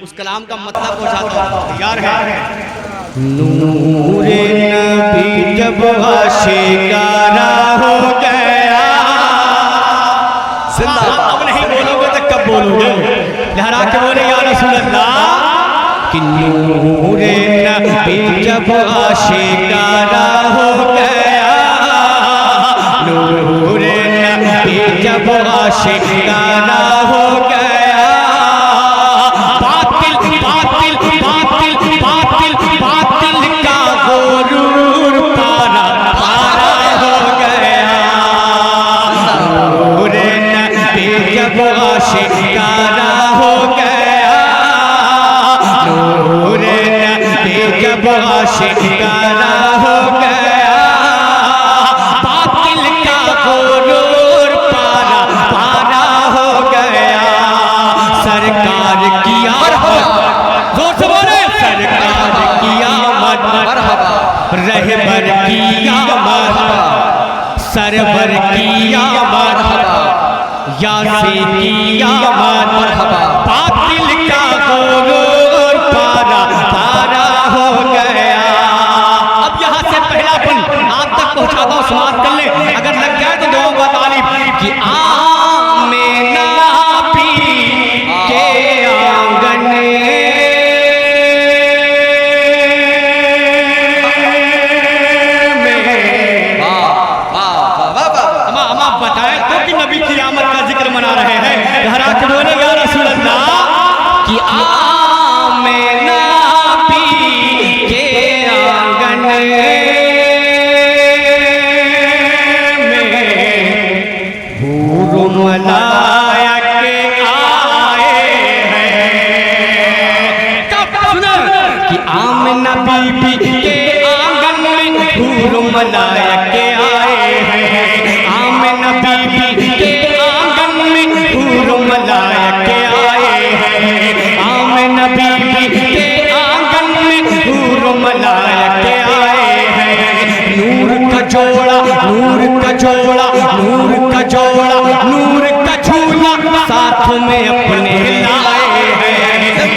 उस कलाम का मतलब पहुंचाता हूं। तैयार है? नूरे नबी जब आशिकारा हो गया, अब नहीं बोलोगे तो कब बोलोगे? लहरा के बोले या रसूल अल्लाह कि नूरे नबी जब आशिकारा हो गया, नूरे नबी जब आशिकारा हो गया, बातिल बातिल बातिल बातिल बातिल का गुरूर पारा पारा हो गया, नूरे नबी जब आशिकारा हो गया, नूरे नबी जब आशिकारा हो गया, बातिल का गुरूर पारा पारा हो गया, सरकार किया जोर से बोले, सरकार किया मत रहबर किया मत, सरवर किया मत, यासे किया मत, बातिल का गुरूर पारा पारा हो गया। अब यहाँ से पहला पल आप तक पहुँचाता हूँ, समाप्त कर ले। अगर लग जाए तो दुआ का तालीब कि आमेना पी के आंगन बताए तो कि नबी की आमद का जिक्र मना रहे हैं। हरा के बोले या रसूल अल्लाह कि आमेना पी के आंगन में हूर मलाइक आए हैं। कब सुना कि आमेना बीबी के आंगन में हूर मलाइक आए हैं, आमेना बीबी के आंगन में हूर मलाइक आए हैं, आमेना बीबी के आंगन में हूर मलाइक आए हैं, नूर का जोड़ा नूर का जोड़ा नूर का जोड़ा नूर का झूला साथ में अपने लाए हैं,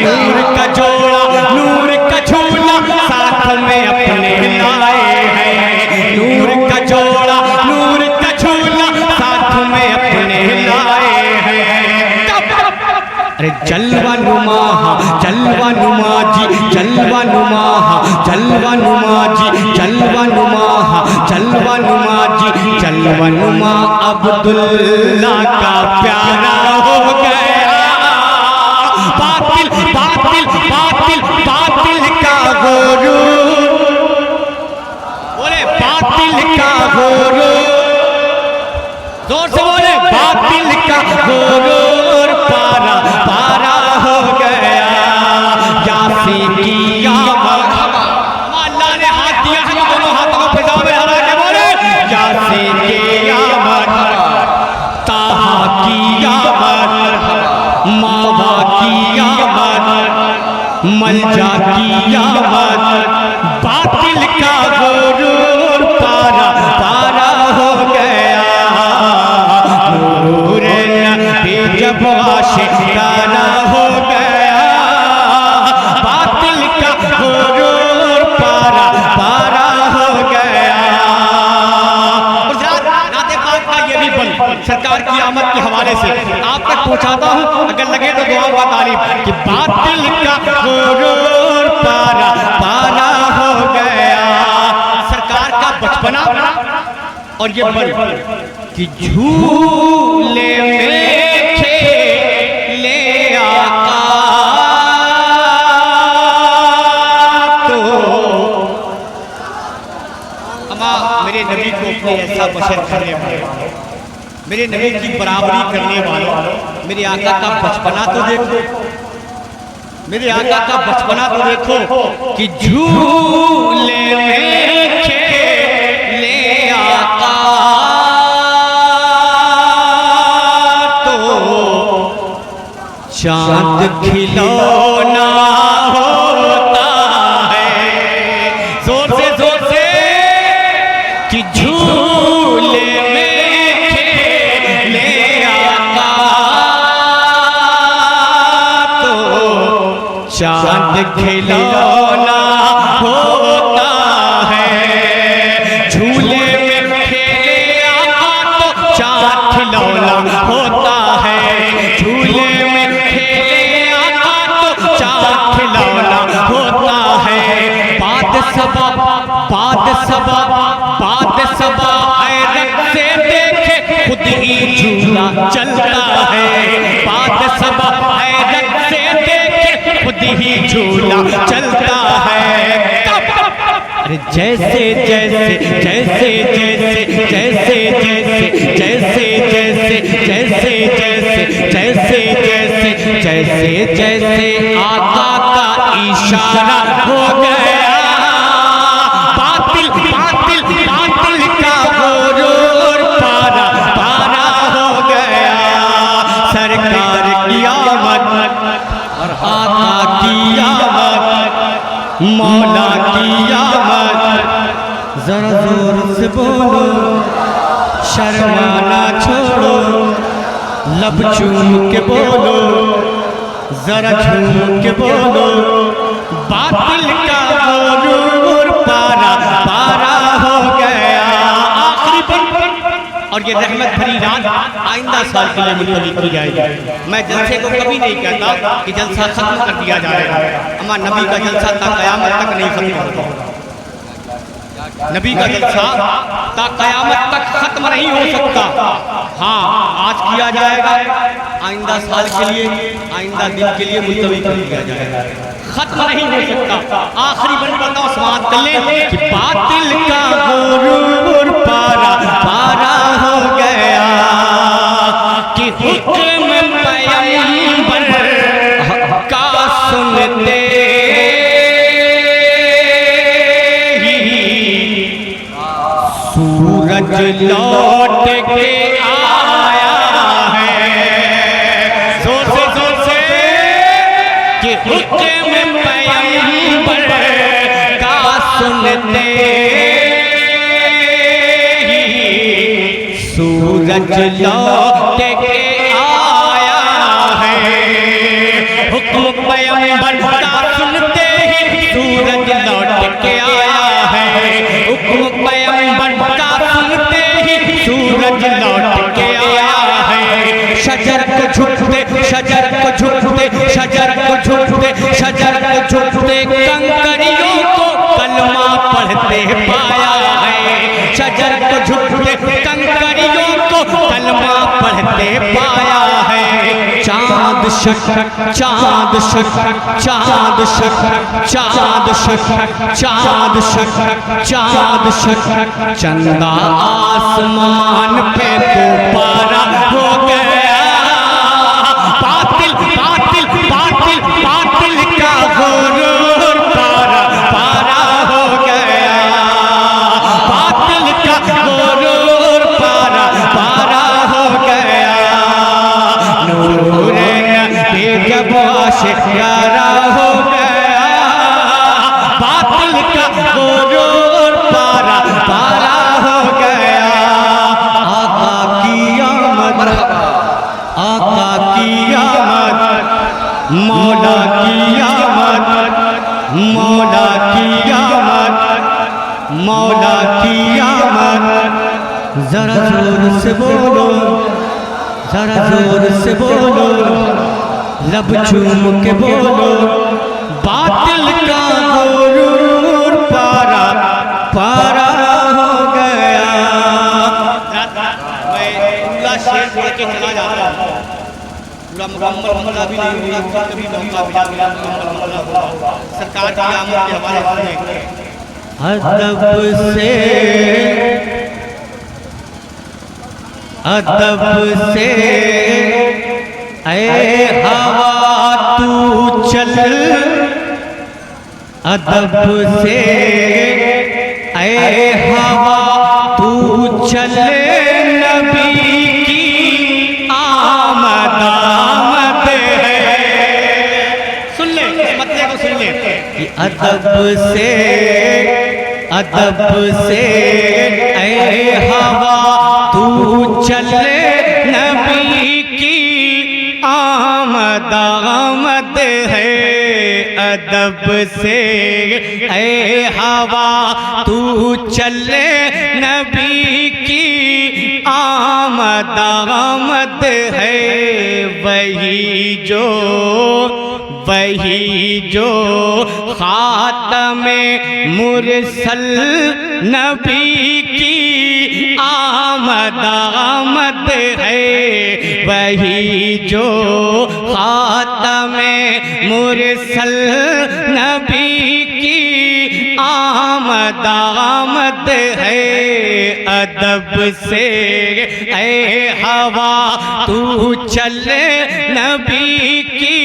नूर का जोड़ा नूर का झूला साथ में अपने लाए हैं, नूर का जोड़ा नूर का झूला साथ में अपने लाए हैं। अरे जलवा नुमा जलवा नुमा जी, जलवा नुमा जलवा नुमा जी, जलवा नुमा जलवा नुमा जी, जलवा नुमा अब्दुल्ला का प्यारा हो गया, बातिल बातिल बातिल बातिल का गुरूर, बोले बातिल का गुरूर, जोर से बोले बातिल का गुरूर पारा पारा हो गया, यासी किया अल्लाह ने हाथ दिया है, दोनों हाथों को फिजा में हरा के बोले यासी किया ताहा किया मावा किया मलजा किया बातिल का गुरूर पारा पारा हो गया, नूरे नबी जब आशिकारा हो गया, बातिल का गुरूर पारा पारा हो गया। नाते पाक का ये भी बल सरकार की आमद के हवाले से आप तक पहुंचाता हूं, अगर लगे तो दुआ व तारीफ कि बातिल का गुरूर पारा पारा हो गया। सरकार का बचपना और ये बल कि झूले में खेले आका तो अमा मेरे नबी को अपने ऐसा बशर करने वाले, मेरे नबी की बराबरी करने वाले, मेरे आका का बचपना तो देखो, मेरे आका का बचपना तो देखो कि झूले में खेले आका चांद खिलौना होता है, जोर से कि झूले में खेले आका तो चांद खिलौना होता है, झूले में खेले आका तो चांद खिलौना होता है, झूले में खेले आका तो चांद खिलौना होता है। बाद सबा हैरत से देखे खुद ही झूला चलता है, बाद सबा हैरत से देखे खुद ही झूला चलता है। अरे जैसे जैसे जैसे जैसे जैसे जैसे जैसे जैसे जैसे जैसे जैसे जैसे जैसे जैसे आका का इशारा हो गया, बातिल बातिल बातिल का गुरूर पारा पारा हो गया। सरकार की आमद, आका की आमद, मौला की आमद, जरा जोर से बोलो, शर्माना छोड़ो, लब चूम के बोलो, जरा झूम के बोलो, बातिल का गुरूर पारा पारा हो गया। आखिरी पल और ये रहमत भरी रात आइंदा साल के लिए मुलतवी की जाएगी। मैं जलसे को कभी नहीं कहता कि जलसा खत्म कर दिया जाएगा, अम्मा नबी का जलसा तक क़यामत तक नहीं खत्म होगा, नबी का जलसा ता क़यामत तक खत्म नहीं हो सकता। हाँ, आज किया जाएगा, आइंदा साल के लिए, आइंदा दिन के लिए मुलतवी कर दिया जाएगा, खत्म नहीं हो सकता। आखिरी बन बताओ समाप्त कर ले कि बातिल का गुरूर पारा पारा हो गया, कि हुक्म पैगंबर का सुनते सूरज लौट के आया है, जोर से कि हुक्म पैगंबर का सुनते ही सूरज लौट के आया है, हुक्म पैगंबर का सुनते ही सूरज लौट के आया है, हुक्म पैगंबर का सुनते ही सूरज लौट के आया है। शजर को झुकते, शजर को झुकते, शजर को झुकते, शजर को झुकते कंकरियों को कलमा पढ़ते पाया है, शजर को झुकते कंकरियों को कलमा पढ़ते पाया है। चाँद शक चाँद शक चाँद शक चाँद शक चाँद शक चाँद शक चंदा आसमान पे तो पारा हो गया, बातिल बातिल बातिल बातिल का गुरूर पारा पारा हो गया, बातिल का गुरूर पारा पारा हो गया। नूर नबी जब आशिकारा हो गया, बातिल का गुरूर पारा पारा हो गया। आका की आमद, आका की आमद, मौला की आमद, मौला की आमद, मौला की आमद। जरा जोर से बोलो, जरा जोर से बोलो, लब चूम के बोलो, बातिल का गुरूर पारा पारा हो गया। मैं पूरा शेर पढ़ के चला जाता हूँ, पूरा मुकम्मल हमला भी नहीं होगा, कभी मौका मिला मुकम्मल हमला होगा। सरकार की आमद के हवाले से अदब से ऐ हवा तू चल, अदब से ऐ हवा तू चल, नबी की आमद आमद है। सुन ले इस मतले को, सुन ले कि अदब से ऐ हवा तू चले, नबी की आमद आमद है। अदब से ऐ हवा तू चले नबी की आमद आमद है वही जो खातमे मुरसल नबी की आमद आमद है वही जो खातमे मुरसल नबी की आमद आमद है अदब से ऐ हवा तू चले नबी की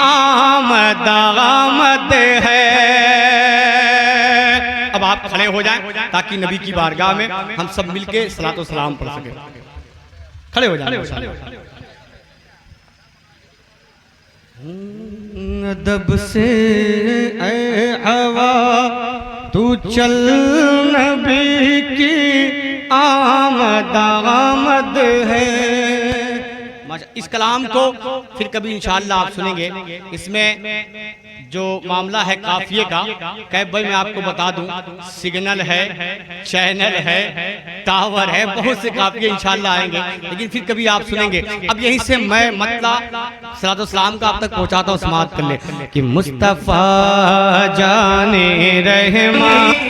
आमद आमद है। अब आप खड़े हो जाएं ताकि नबी की बारगाह में हम सब मिलके सलातो सलाम पढ़ सके। खड़े हो जाएं। अदब से ऐ हवा तू चल नबी की आमद आमद है। इस कलाम को फिर कभी इंशाअल्लाह आप सुनेंगे। इसमें जो मामला है काफिये का, कैब भाई मैं आपको बता दूं, सिग्नल है, चैनल है, टावर है, बहुत से काफिये इंशाअल्लाह आएंगे, लेकिन फिर कभी आप सुनेंगे। अब यहीं से मैं मतलब सलातो सलाम का आप तक पहुंचाता हूँ। समाअत कर ले कि मुस्तफ़ा जाने रहमान